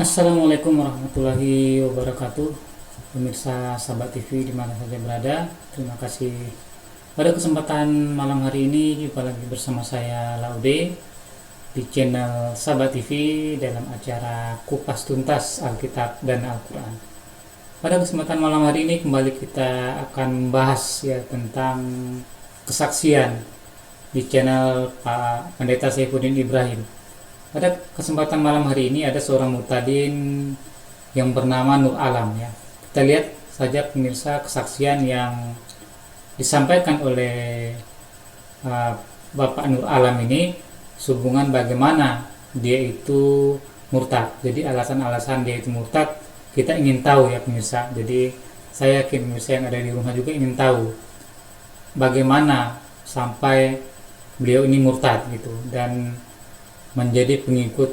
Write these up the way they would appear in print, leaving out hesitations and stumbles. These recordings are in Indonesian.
Assalamualaikum warahmatullahi wabarakatuh. Pemirsa Sahabat TV di mana saja berada, terima kasih. Pada kesempatan malam hari ini jumpa lagi bersama saya Laude di channel Sahabat TV dalam acara Kupas Tuntas Alkitab dan Al-Quran. Pada kesempatan malam hari ini kembali kita akan membahas ya tentang kesaksian di channel Pak Pendeta Saifuddin Ibrahim. Pada kesempatan malam hari ini ada seorang murtadin yang bernama Nur Alam ya. Kita lihat saja pemirsa kesaksian yang disampaikan oleh Bapak Nur Alam ini sehubungan bagaimana dia itu murtad. Jadi alasan-alasan dia itu murtad kita ingin tahu ya pemirsa. Jadi saya yakin pemirsa yang ada di rumah juga ingin tahu bagaimana sampai beliau ini murtad gitu dan menjadi pengikut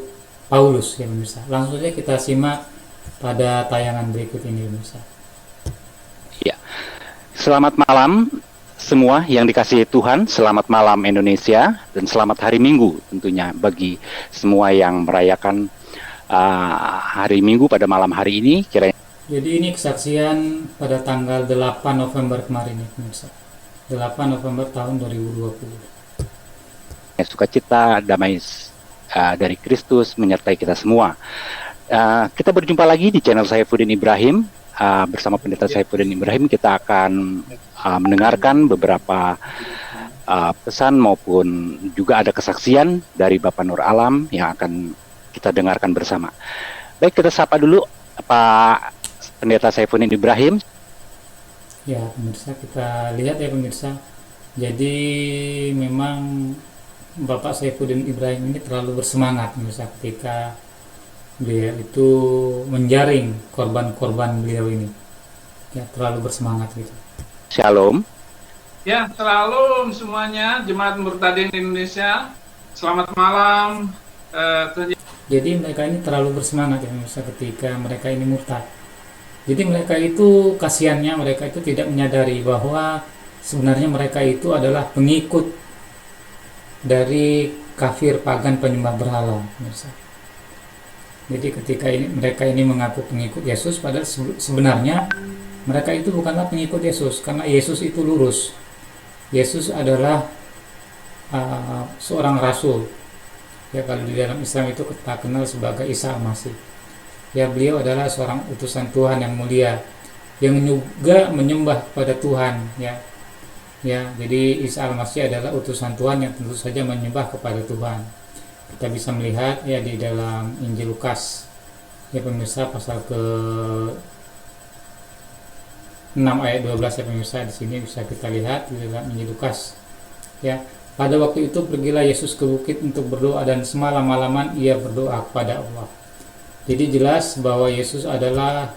Paulus ya pemirsa. Langsung saja kita simak pada tayangan berikut ini pemirsa. Ya, selamat malam semua yang dikasihi Tuhan, selamat malam Indonesia dan selamat hari Minggu tentunya bagi semua yang merayakan hari Minggu pada malam hari ini. Jadi ini kesaksian pada tanggal 8 November kemarin ya pemirsa. 8 November tahun 2020. Sukacita, damai dari Kristus menyertai kita semua. Kita berjumpa lagi di channel Saifuddin Ibrahim. Bersama Pendeta Saifuddin Ibrahim kita akan mendengarkan beberapa pesan maupun juga ada kesaksian dari Bapak Nur Alam yang akan kita dengarkan bersama. Baik, kita sapa dulu Pak Pendeta Saifuddin Ibrahim. Ya pemirsa, kita lihat ya pemirsa. Jadi memang Bapak Saifuddin Ibrahim ini terlalu bersemangat pemirsa ketika beliau itu menjaring korban-korban beliau ini. Ya, terlalu bersemangat gitu. Shalom. Ya, shalom semuanya, Jemaat Murtadin Indonesia. Selamat malam. Jadi mereka ini terlalu bersemangat ya pemirsa ketika mereka ini murtad. Jadi mereka itu kasihannya mereka itu tidak menyadari bahwa sebenarnya mereka itu adalah pengikut dari kafir pagan penyembah berhala pemirsa. Jadi ketika mereka ini mengaku pengikut Yesus, padahal sebenarnya mereka itu bukanlah pengikut Yesus, karena Yesus itu lurus. Yesus adalah seorang rasul. Ya, kalau di dalam Islam itu kita kenal sebagai Isa Al-Masih. Ya, beliau adalah seorang utusan Tuhan yang mulia yang juga menyembah kepada Tuhan ya. Ya, jadi Isa Al-Masih adalah utusan Tuhan yang tentu saja menyembah kepada Tuhan. Kita bisa melihat ya di dalam Injil Lukas ya pemirsa pasal ke 6 ayat 12 ya pemirsa, di sini bisa kita lihat di dalam Injil Lukas. Ya, pada waktu itu pergilah Yesus ke bukit untuk berdoa dan semalam-malaman ia berdoa kepada Allah. Jadi jelas bahwa Yesus adalah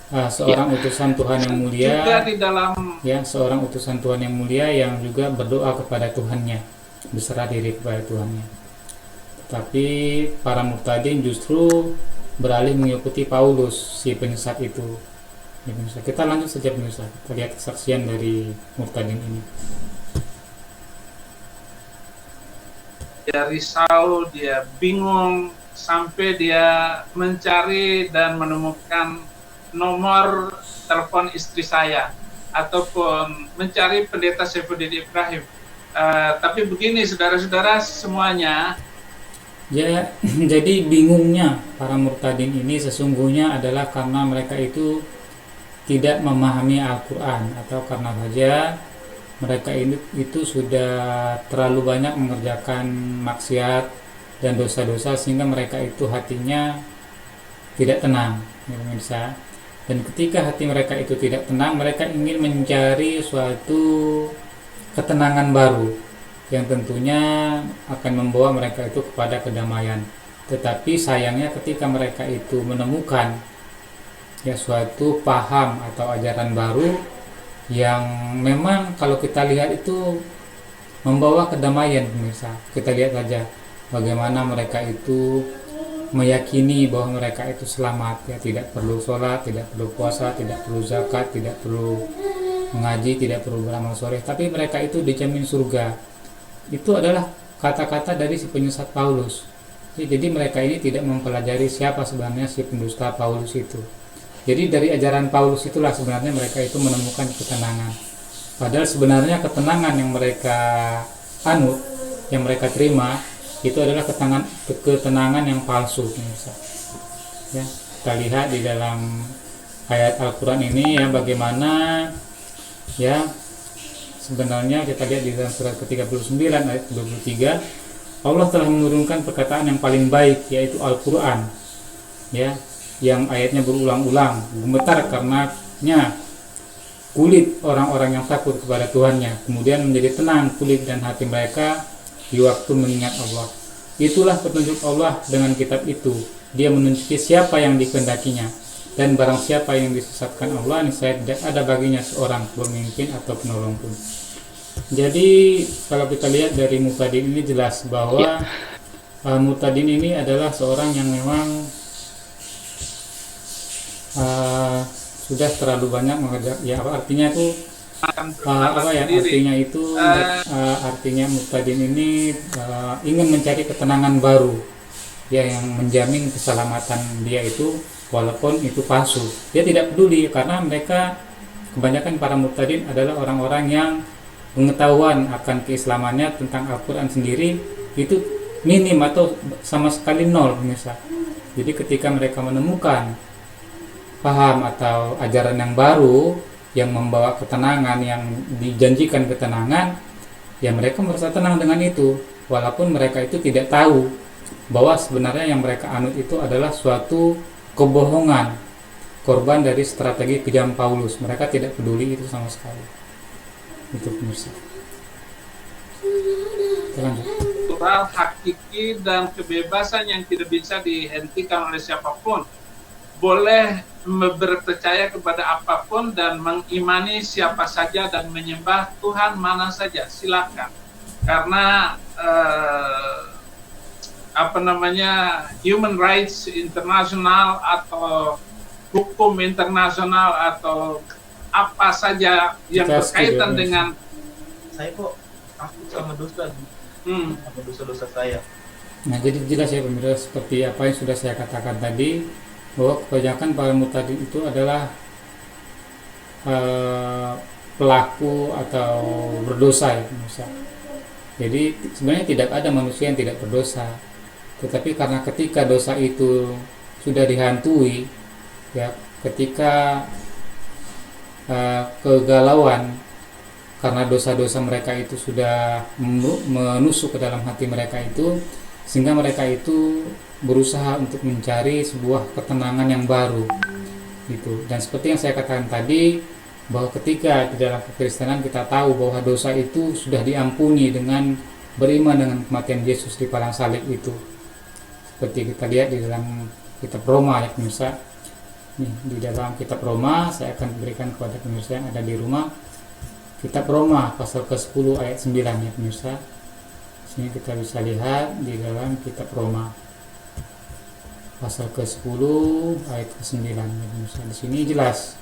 seorang utusan Tuhan yang mulia juga di dalam ya, seorang utusan Tuhan yang mulia yang juga berdoa kepada Tuhannya, berserah diri kepada Tuhannya. Tapi para murtadin justru beralih mengikuti Paulus si penyesat itu ya, pemirsa. Kita lanjut saja pemirsa, kita lihat kesaksian dari murtadin ini. dia risau, dia bingung sampai dia mencari dan menemukan nomor telepon istri saya ataupun mencari Pendeta Saifuddin Ibrahim. Tapi begini saudara-saudara semuanya. Ya, jadi bingungnya para murtadin ini sesungguhnya adalah karena mereka itu tidak memahami Al-Quran, atau karena saja mereka itu sudah terlalu banyak mengerjakan maksiat dan dosa-dosa sehingga mereka itu hatinya tidak tenang ya pemirsa. Dan ketika hati mereka itu tidak tenang, mereka ingin mencari suatu ketenangan baru yang tentunya akan membawa mereka itu kepada kedamaian. Tetapi sayangnya ketika mereka itu menemukan ya suatu paham atau ajaran baru yang memang kalau kita lihat itu membawa kedamaian pemirsa. Kita lihat saja bagaimana mereka itu meyakini bahwa mereka itu selamat ya, tidak perlu sholat, tidak perlu puasa, tidak perlu zakat, tidak perlu mengaji, tidak perlu beramal soleh, tapi mereka itu dijamin surga. Itu adalah kata-kata dari si penyesat Paulus. Jadi mereka ini tidak mempelajari siapa sebenarnya si pendusta Paulus itu. Jadi dari ajaran Paulus itulah sebenarnya mereka itu menemukan ketenangan. Padahal sebenarnya ketenangan yang mereka anut, yang mereka terima, itu adalah ketenangan yang palsu. Ya, kita lihat di dalam ayat Al-Quran ini ya, bagaimana ya sebenarnya kita lihat di dalam surat ke-39 ayat 23, Allah telah menurunkan perkataan yang paling baik, yaitu Al-Quran ya, yang ayatnya berulang-ulang, gemetar karenanya kulit orang-orang yang takut kepada Tuhannya, kemudian menjadi tenang kulit dan hati mereka di waktu mengingat Allah. Itulah petunjuk Allah dengan kitab itu. Dia menunjuki siapa yang dikehendakinya, dan barang siapa yang disesatkan Allah, niscaya tidak ada baginya seorang pemimpin atau penolong pun. Jadi kalau kita lihat dari Muhtadin ini jelas bahwa Muhtadin ini adalah seorang yang memang sudah terlalu banyak mengerjakan, ya apa artinya itu artinya Muhtadin ini ingin mencari ketenangan baru ya, yang menjamin keselamatan dia itu walaupun itu palsu. Dia tidak peduli karena mereka kebanyakan para Muhtadin adalah orang-orang yang pengetahuan akan keislamannya tentang Al-Quran sendiri itu minim atau sama sekali nol pemirsa. Jadi ketika mereka menemukan paham atau ajaran yang baru yang membawa ketenangan, yang dijanjikan ketenangan, ya mereka merasa tenang dengan itu, walaupun mereka itu tidak tahu bahwa sebenarnya yang mereka anut itu adalah suatu kebohongan, korban dari strategi kejam Paulus. Mereka tidak peduli itu sama sekali. Itu pemirsa. Natural, hakiki, dan kebebasan yang tidak bisa dihentikan oleh siapapun. Boleh berpercaya kepada apapun dan mengimani siapa saja dan menyembah Tuhan mana saja, silakan. Karena human rights internasional atau hukum internasional atau apa saja yang berkaitan dengan saya kok takut sama dosa, sama dosa-dosa saya. Nah, jadi jelas ya pemirsa, seperti apa yang sudah saya katakan tadi, bahwa kebanyakan para Muhtadin itu adalah pelaku atau berdosa ya pemirsa. Jadi sebenarnya tidak ada manusia yang tidak berdosa, tetapi karena ketika dosa itu sudah dihantui ya, ketika kegalauan karena dosa-dosa mereka itu sudah menusuk ke dalam hati mereka itu, sehingga mereka itu berusaha untuk mencari sebuah ketenangan yang baru gitu. Dan seperti yang saya katakan tadi, bahwa ketika di dalam kekristenan kita tahu bahwa dosa itu sudah diampuni dengan beriman dengan kematian Yesus di padang salib itu, seperti kita lihat di dalam kitab Roma ya pemirsa. Nih, di dalam kitab Roma, saya akan berikan kepada pemirsa yang ada di rumah kitab Roma pasal ke-10 ayat 9 ya pemirsa. Sini kita bisa lihat di dalam kitab Roma pasal ke-10 ayat ke-9 ya pemirsa. Di sini jelas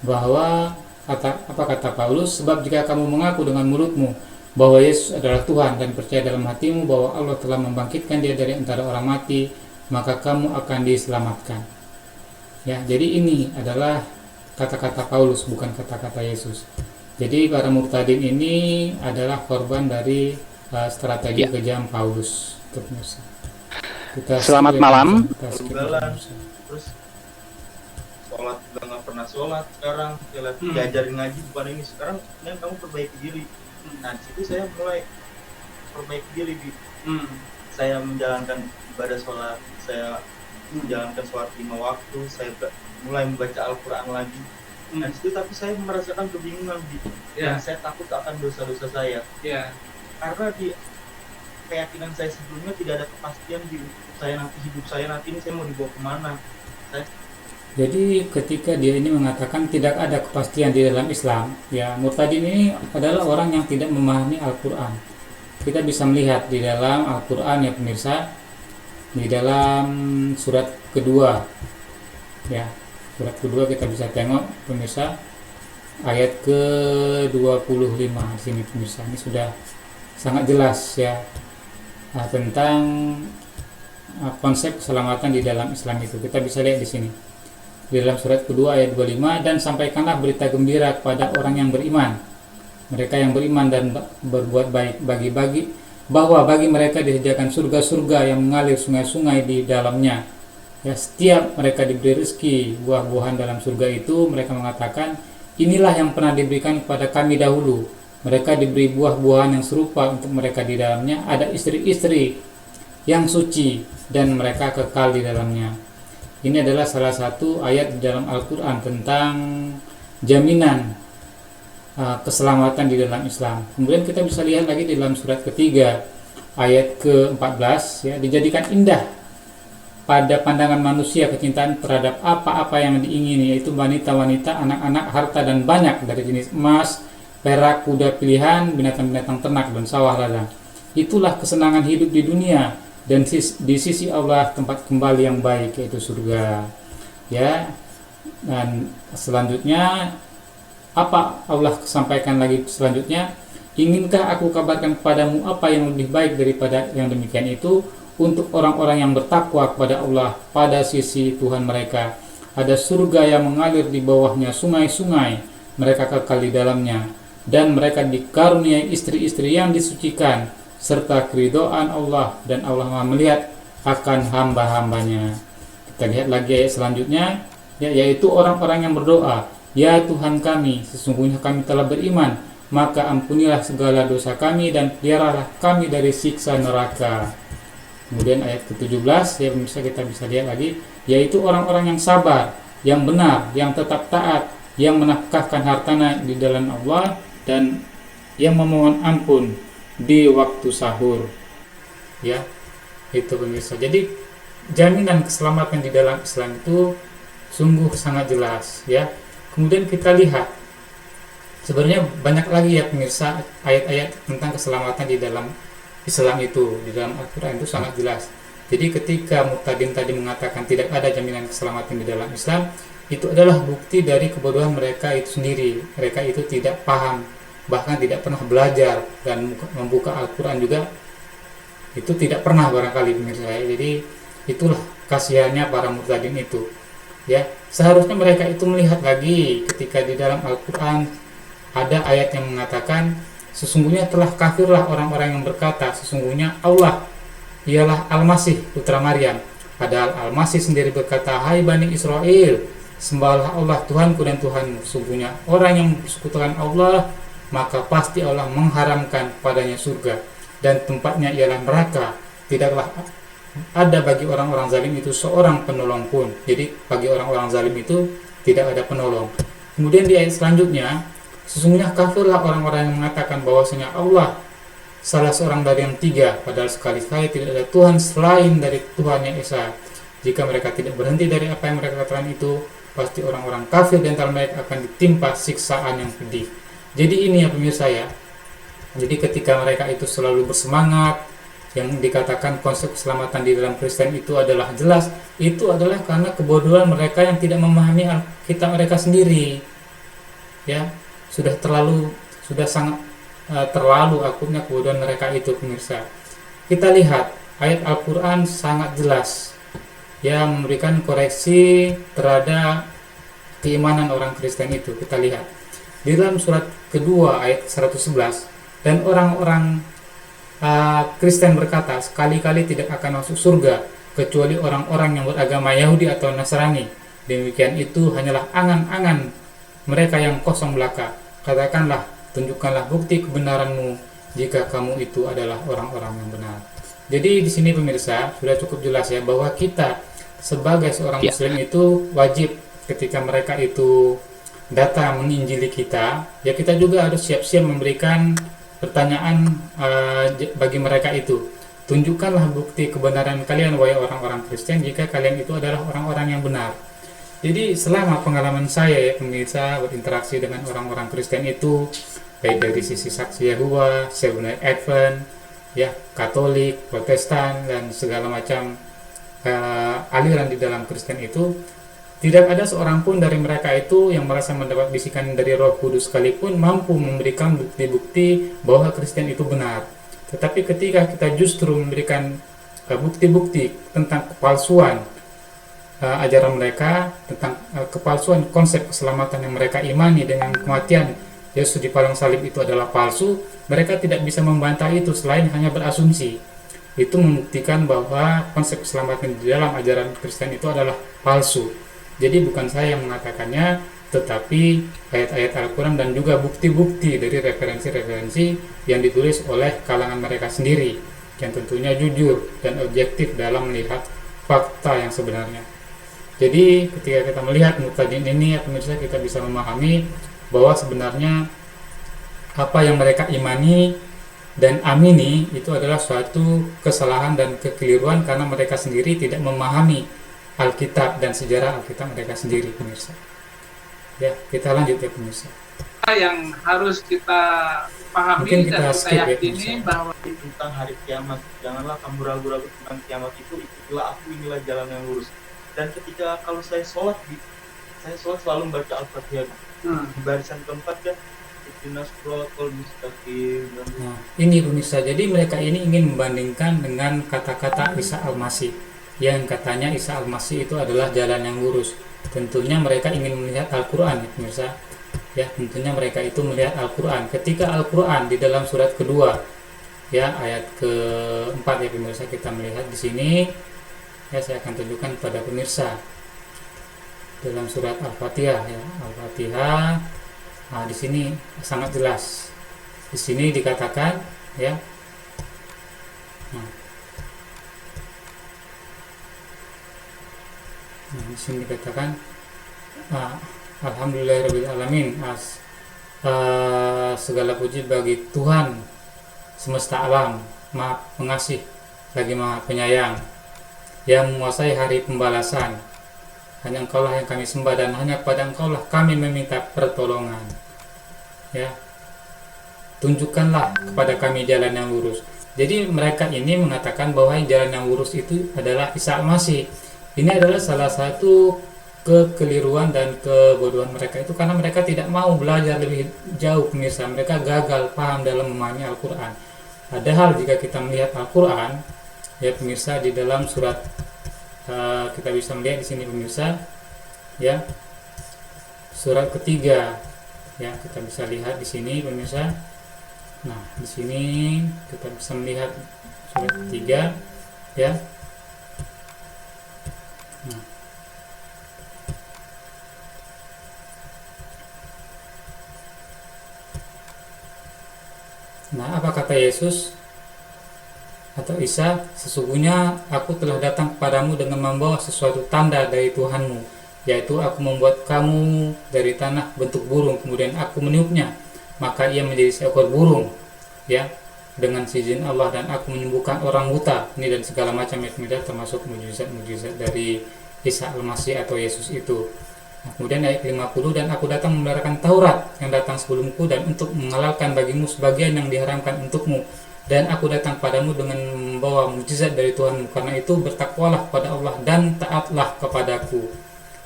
bahwa apa kata Paulus, sebab jika kamu mengaku dengan mulutmu bahwa Yesus adalah Tuhan dan percaya dalam hatimu bahwa Allah telah membangkitkan dia dari antara orang mati, maka kamu akan diselamatkan. Ya, jadi ini adalah kata-kata Paulus, bukan kata-kata Yesus. Jadi para murtadin ini adalah korban dari strategi kejam Paulus. Selamat malam. Terus sholat udah nggak pernah sholat, sekarang diajarin ngaji bukan ini. Sekarang kamu perbaiki diri. Nah, di situ saya mulai perbaiki diri. Saya menjalankan ibadah sholat, saya menjalankan sholat 5 waktu, saya mulai membaca Al-Quran lagi. Nah, situ tapi saya merasakan kebingungan, dan saya takut akan dosa-dosa saya. Karena di keyakinan saya sebelumnya tidak ada kepastian di hidup saya nanti ini saya mau dibawa kemana. Jadi ketika dia ini mengatakan tidak ada kepastian di dalam Islam, ya murtadin ini adalah orang yang tidak memahami Al-Quran. Kita bisa melihat di dalam Al-Quran ya pemirsa, di dalam surat kedua ya, surat kedua kita bisa tengok pemirsa ayat ke-25 di sini pemirsa. Ini sudah sangat jelas ya tentang konsep keselamatan di dalam Islam itu. Kita bisa lihat di sini. Di dalam surat kedua ayat 25, dan sampaikanlah berita gembira kepada orang yang beriman, mereka yang beriman dan berbuat baik, bahwa bagi mereka disediakan surga-surga yang mengalir sungai-sungai di dalamnya. Ya, setiap mereka diberi rezeki buah-buahan dalam surga itu, mereka mengatakan, inilah yang pernah diberikan kepada kami dahulu. Mereka diberi buah-buahan yang serupa untuk mereka di dalamnya. Ada istri-istri yang suci dan mereka kekal di dalamnya. Ini adalah salah satu ayat di dalam Al-Quran tentang jaminan keselamatan di dalam Islam. Kemudian kita bisa lihat lagi di dalam surat ketiga ayat ke-14, ya, dijadikan indah pada pandangan manusia kecintaan terhadap apa-apa yang diingini, yaitu wanita-wanita, anak-anak, harta dan banyak dari jenis emas, perak, kuda pilihan, binatang-binatang ternak dan sawah ladang. Itulah kesenangan hidup di dunia, dan di sisi Allah tempat kembali yang baik, yaitu surga. Ya, dan selanjutnya apa Allah sampaikan lagi selanjutnya? Inginkah aku kabarkan kepadamu apa yang lebih baik daripada yang demikian itu untuk orang-orang yang bertakwa kepada Allah pada sisi Tuhan mereka? Ada surga yang mengalir di bawahnya sungai-sungai, mereka kekal di dalamnya, dan mereka dikaruniai istri-istri yang disucikan serta keridhaan Allah, dan Allah Maha melihat akan hamba-hambanya. Kita lihat lagi ayat selanjutnya, yaitu orang-orang yang berdoa, ya Tuhan kami, sesungguhnya kami telah beriman, maka ampunilah segala dosa kami dan peliharalah kami dari siksa neraka. Kemudian ayat ke-17, ya pemirsa, kita bisa lihat lagi, yaitu orang-orang yang sabar, yang benar, yang tetap taat, yang menafkahkan hartanya di dalam Allah, dan yang memohon ampun di waktu sahur. Ya, itu pemirsa. Jadi jaminan keselamatan di dalam Islam itu sungguh sangat jelas, ya. Kemudian kita lihat sebenarnya banyak lagi, ya pemirsa, ayat-ayat tentang keselamatan di dalam Islam itu, di dalam Al-Quran itu sangat jelas. Jadi ketika Mu'tadin tadi mengatakan tidak ada jaminan keselamatan di dalam Islam, itu adalah bukti dari kebodohan mereka itu sendiri. Mereka itu tidak paham, bahkan tidak pernah belajar, dan membuka Al-Quran juga itu tidak pernah barangkali, pemirsa. Jadi itulah kasihannya para murtadin itu, ya. Seharusnya mereka itu melihat lagi ketika di dalam Al-Quran ada ayat yang mengatakan, sesungguhnya telah kafirlah orang-orang yang berkata sesungguhnya Allah ialah Al-Masih putra Maryam. Padahal Al-Masih sendiri berkata, hai Bani Israel, sembahlah Allah Tuhanku dan Tuhanmu. Sesungguhnya orang yang bersekutukan Allah, maka pasti Allah mengharamkan padanya surga, dan tempatnya ialah neraka. Tidaklah ada bagi orang-orang zalim itu seorang penolong pun. Jadi bagi orang-orang zalim itu tidak ada penolong. Kemudian di ayat selanjutnya, sesungguhnya kafirlah orang-orang yang mengatakan bahwasanya Allah salah seorang dari yang tiga, padahal sekali-kali tidak ada Tuhan selain dari Tuhan yang Esa. Jika mereka tidak berhenti dari apa yang mereka katakan itu, pasti orang-orang kafir di antara mereka akan ditimpa siksaan yang pedih. Jadi ini, ya pemirsa, ya. Jadi ketika mereka itu selalu bersemangat, yang dikatakan konsep keselamatan di dalam Kristen itu adalah jelas, itu adalah karena kebodohan mereka yang tidak memahami kitab mereka sendiri. Ya, sudah sangat terlalu akutnya kebodohan mereka itu, pemirsa. Kita lihat ayat Al-Quran sangat jelas, ya, memberikan koreksi terhadap keimanan orang Kristen itu. Kita lihat di dalam surat kedua ayat 111, dan orang-orang Kristen berkata, sekali-kali tidak akan masuk surga kecuali orang-orang yang beragama Yahudi atau Nasrani. Demikian itu hanyalah angan-angan mereka yang kosong belaka. Katakanlah, tunjukkanlah bukti kebenaranmu jika kamu itu adalah orang-orang yang benar. Jadi di sini, pemirsa, sudah cukup jelas, ya, bahwa kita sebagai seorang Muslim itu wajib ketika mereka itu datang menginjili kita, ya, kita juga harus siap-siap memberikan pertanyaan bagi mereka itu. Tunjukkanlah bukti kebenaran kalian, wahai orang-orang Kristen, jika kalian itu adalah orang-orang yang benar. Jadi selama pengalaman saya, ya pemirsa, berinteraksi dengan orang-orang Kristen itu, baik dari sisi saksi Yehova, Seventh Advent, ya, Katolik, Protestan, dan segala macam aliran di dalam Kristen itu, tidak ada seorang pun dari mereka itu yang merasa mendapat bisikan dari Roh Kudus sekalipun mampu memberikan bukti-bukti bahwa Kristen itu benar. Tetapi ketika kita justru memberikan bukti-bukti tentang kepalsuan ajaran mereka, tentang kepalsuan konsep keselamatan yang mereka imani dengan kematian Yesus di padang salib itu adalah palsu, mereka tidak bisa membantah itu selain hanya berasumsi. Itu membuktikan bahwa konsep keselamatan di dalam ajaran Kristen itu adalah palsu. Jadi bukan saya yang mengatakannya, tetapi ayat-ayat Al-Quran dan juga bukti-bukti dari referensi-referensi yang ditulis oleh kalangan mereka sendiri, yang tentunya jujur dan objektif dalam melihat fakta yang sebenarnya. Jadi ketika kita melihat mutadin ini, ya pemirsa, kita bisa memahami bahwa sebenarnya apa yang mereka imani dan amini itu adalah suatu kesalahan dan kekeliruan karena mereka sendiri tidak memahami Alkitab dan sejarah Alkitab mereka sendiri, pemirsa. Ya, kita lanjut ya pemirsa. Yang harus kita pahami Mungkin kita dan kita skip ya, yakini pemirsa. bahwa Tentang hari kiamat, janganlah kamu ragu-ragu tentang kiamat itu, ikutilah aku, inilah jalan yang lurus. Dan ketika kalau saya sholat selalu membaca Al-Fatihah di barisan keempat kan, ihdinas siratal mustaqim. Nah, ini pemirsa, jadi mereka ini ingin membandingkan dengan kata-kata Isa Al-Masih yang katanya Isa Al-Masih itu adalah jalan yang lurus. Tentunya mereka ingin melihat Al-Quran ya pemirsa. Ya, tentunya mereka itu melihat Al-Quran. Ketika Al-Quran di dalam surat kedua, ya ayat keempat ya pemirsa, kita melihat di sini. Ya, saya akan tunjukkan kepada pemirsa dalam surat Al-Fatihah ya, Al-Fatihah. Nah, di sini sangat jelas. Di sini dikatakan ya. Nah, di sini dikatakan Alhamdulillahirabbil alamin, segala puji bagi Tuhan semesta alam, Maha Pengasih lagi Maha Penyayang, yang menguasai hari pembalasan. Hanya Engkaulah yang kami sembah dan hanya pada Engkaulah kami meminta pertolongan. Ya, tunjukkanlah kepada kami jalan yang lurus. Jadi mereka ini mengatakan bahwa jalan yang lurus itu adalah Isa Al-Masih. Ini adalah salah satu kekeliruan dan kebodohan mereka itu karena mereka tidak mau belajar lebih jauh, pemirsa. Mereka gagal paham dalam memahami Al-Quran. Padahal jika kita melihat Al-Quran, ya pemirsa, di dalam surat kita bisa melihat di sini pemirsa, ya surat ketiga, ya kita bisa lihat di sini pemirsa. Nah, di sini kita bisa melihat surat ketiga, ya. Nah, apa kata Yesus atau Isa? Sesungguhnya aku telah datang kepadamu dengan membawa sesuatu tanda dari Tuhanmu, yaitu aku membuat kamu dari tanah bentuk burung, kemudian aku meniupnya, maka ia menjadi seekor burung, ya, dengan izin Allah, dan aku menyembuhkan orang buta. Ini dan segala macam ayat termasuk mujizat-mujizat dari Isa Al-Masih atau Yesus itu. Nah, kemudian ayat 50, dan aku datang membenarkan Taurat yang datang sebelumku dan untuk menghalalkan bagimu sebagian yang diharamkan untukmu, dan aku datang padamu dengan membawa mujizat dari Tuhanmu, karena itu bertakwalah kepada Allah dan taatlah kepadaku.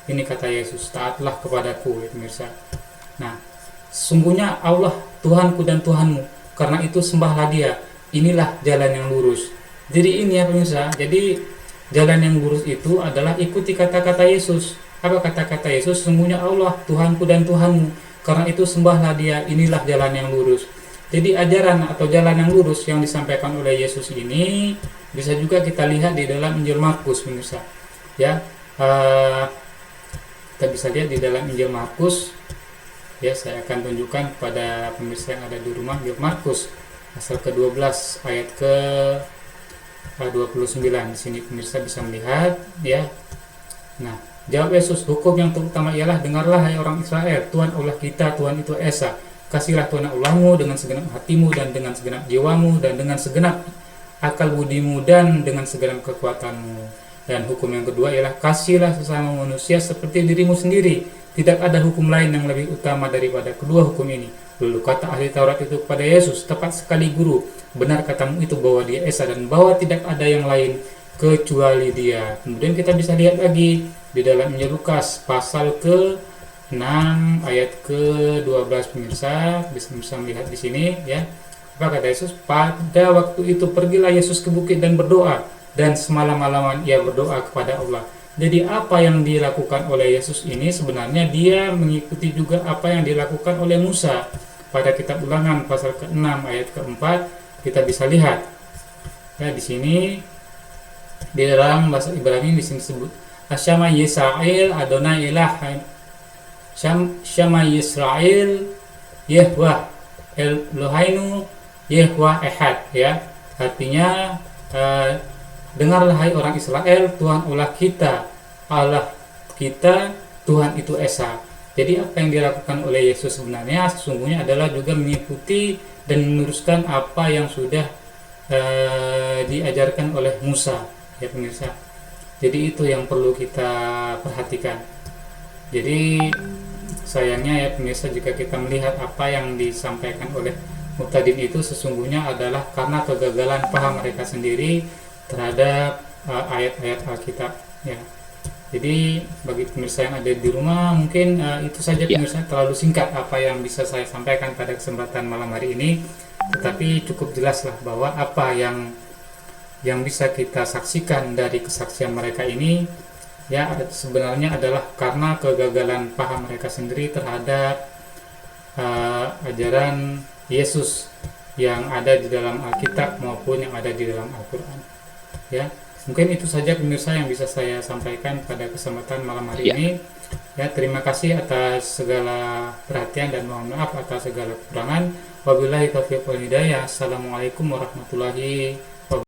Ini kata Yesus, taatlah kepadaku ya pemirsa. Nah, sesungguhnya Allah Tuhanku dan Tuhanmu, karena itu sembahlah Dia. Inilah jalan yang lurus. Jadi ini ya pemirsa, jadi jalan yang lurus itu adalah ikuti kata-kata Yesus. Apa kata-kata Yesus? Sesungguhnya Allah Tuhanku dan Tuhanmu, karena itu sembahlah Dia. Inilah jalan yang lurus. Jadi ajaran atau jalan yang lurus yang disampaikan oleh Yesus ini bisa juga kita lihat di dalam Injil Markus, pemirsa. Ya, kita bisa lihat di dalam Injil Markus. Ya, saya akan tunjukkan kepada pemirsa yang ada di rumah Injil Markus pasal ke-12 ayat ke-29. Di sini pemirsa bisa melihat, ya. Nah, jawab Yesus, hukum yang terutama ialah, dengarlah hai orang Israel, Tuhan Allah kita, Tuhan itu Esa. Kasihlah Tuhan Allahmu dengan segenap hatimu dan dengan segenap jiwamu dan dengan segenap akal budimu dan dengan segenap kekuatanmu. Dan hukum yang kedua ialah, kasihlah sesama manusia seperti dirimu sendiri. Tidak ada hukum lain yang lebih utama daripada kedua hukum ini. Lalu kata ahli Taurat itu kepada Yesus, tepat sekali guru, benar katamu itu bahwa Dia Esa dan bahwa tidak ada yang lain kecuali Dia. Kemudian kita bisa lihat lagi di dalam Injil Lukas pasal ke-6 ayat ke-12, pemirsa bisa melihat di sini, ya. Apa kata Yesus? Pada waktu itu pergilah Yesus ke bukit dan berdoa, dan semalam-malaman ia berdoa kepada Allah. Jadi apa yang dilakukan oleh Yesus ini sebenarnya dia mengikuti juga apa yang dilakukan oleh Musa. Pada kitab Ulangan pasal ke-6 ayat ke-4 kita bisa lihat. Ya, di sini di dalam bahasa Ibrani di sini disebut Asyama Yisrael Adonai Elah Syama Yisrael Yehwah Elohainu Yehwah Ehad, ya. Artinya dengarlah hai orang Israel, Tuhan Allah kita, Tuhan itu Esa. Jadi apa yang dilakukan oleh Yesus sebenarnya sesungguhnya adalah juga mengikuti dan meneruskan apa yang sudah diajarkan oleh Musa, ya pemirsa. Jadi itu yang perlu kita perhatikan. Jadi sayangnya ya pemirsa, jika kita melihat apa yang disampaikan oleh Muqtadin itu sesungguhnya adalah karena kegagalan paham mereka sendiri terhadap ayat-ayat Alkitab, ya. Jadi bagi pemirsa yang ada di rumah mungkin itu saja pemirsa, terlalu singkat apa yang bisa saya sampaikan pada kesempatan malam hari ini, tetapi cukup jelaslah bahwa apa yang bisa kita saksikan dari kesaksian mereka ini ya sebenarnya adalah karena kegagalan paham mereka sendiri terhadap ajaran Yesus yang ada di dalam Alkitab maupun yang ada di dalam Al-Quran, ya. Mungkin itu saja pemirsa yang bisa saya sampaikan pada kesempatan malam hari ini. Ya, terima kasih atas segala perhatian dan mohon maaf atas segala kekurangan. Wabillahi taufiq wal hidayah. Assalamualaikum warahmatullahi wabarakatuh.